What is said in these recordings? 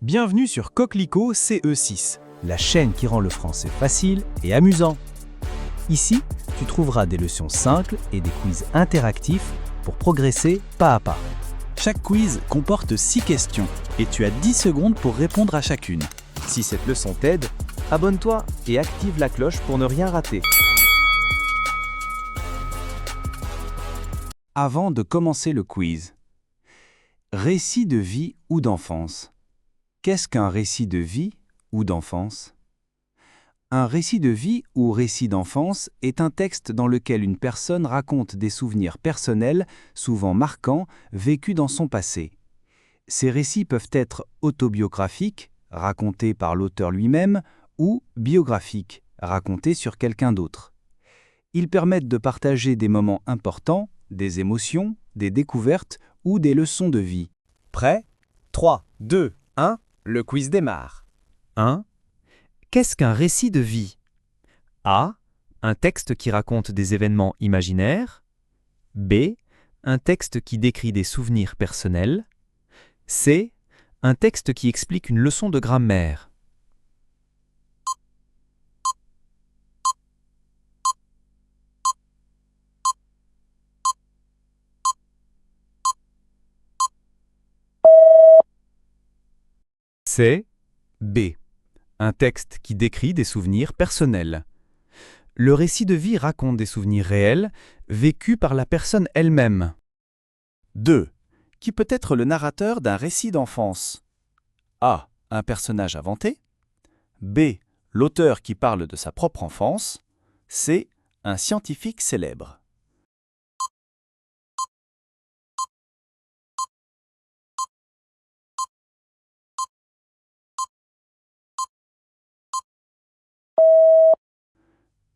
Bienvenue sur Coquelicot CE6, la chaîne qui rend le français facile et amusant. Ici, tu trouveras des leçons simples et des quiz interactifs pour progresser pas à pas. Chaque quiz comporte 6 questions et tu as 10 secondes pour répondre à chacune. Si cette leçon t'aide, abonne-toi et active la cloche pour ne rien rater. Avant de commencer le quiz, récit de vie ou d'enfance. Qu'est-ce qu'un récit de vie ou d'enfance? Un récit de vie ou récit d'enfance est un texte dans lequel une personne raconte des souvenirs personnels, souvent marquants, vécus dans son passé. Ces récits peuvent être autobiographiques, racontés par l'auteur lui-même, ou biographiques, racontés sur quelqu'un d'autre. Ils permettent de partager des moments importants, des émotions, des découvertes ou des leçons de vie. Prêt? 3, 2, 1, le quiz démarre. 1. Qu'est-ce qu'un récit de vie? A. Un texte qui raconte des événements imaginaires. B. Un texte qui décrit des souvenirs personnels. C. Un texte qui explique une leçon de grammaire. C. B. Un texte qui décrit des souvenirs personnels. Le récit de vie raconte des souvenirs réels, vécus par la personne elle-même. 2. Qui peut être le narrateur d'un récit d'enfance? A. Un personnage inventé. B. L'auteur qui parle de sa propre enfance. C. Un scientifique célèbre.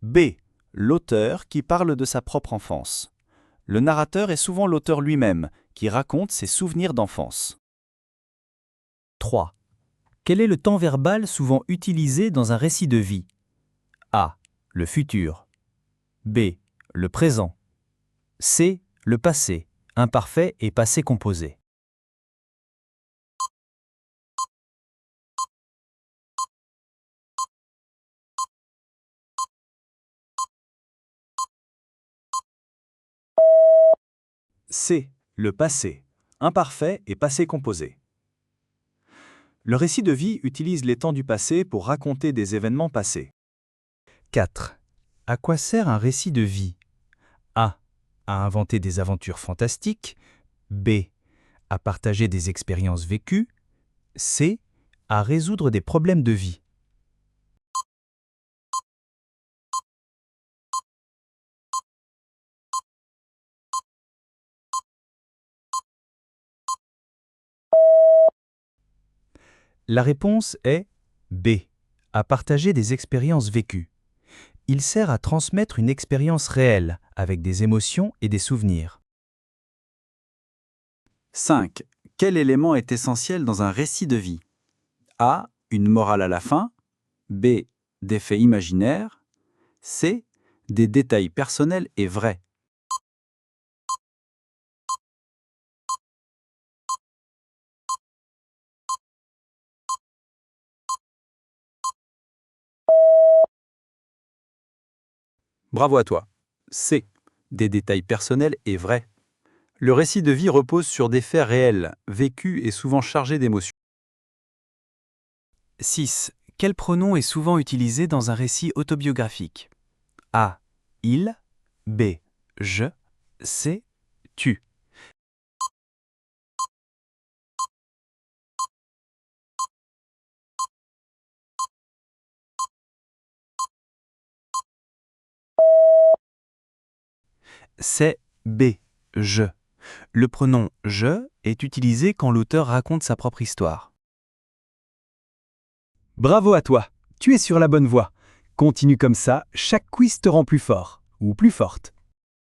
B. L'auteur qui parle de sa propre enfance. Le narrateur est souvent l'auteur lui-même, qui raconte ses souvenirs d'enfance. 3. Quel est le temps verbal souvent utilisé dans un récit de vie? A. Le futur. B. Le présent. C. Le passé, imparfait et passé composé. C. Le passé, imparfait et passé composé. Le récit de vie utilise les temps du passé pour raconter des événements passés. 4. À quoi sert un récit de vie? A. À inventer des aventures fantastiques. B. À partager des expériences vécues. C. À résoudre des problèmes de vie. La réponse est B. À partager des expériences vécues. Il sert à transmettre une expérience réelle, avec des émotions et des souvenirs. 5. Quel élément est essentiel dans un récit de vie? A. Une morale à la fin. B. Des faits imaginaires. C. Des détails personnels et vrais. Bravo à toi. C. Des détails personnels et vrais. Le récit de vie repose sur des faits réels, vécus et souvent chargés d'émotions. 6. Quel pronom est souvent utilisé dans un récit autobiographique? A. Il. B. Je. C. Tu. C'est B. Je. Le pronom je est utilisé quand l'auteur raconte sa propre histoire. Bravo à toi, tu es sur la bonne voie. Continue comme ça, chaque quiz te rend plus fort ou plus forte.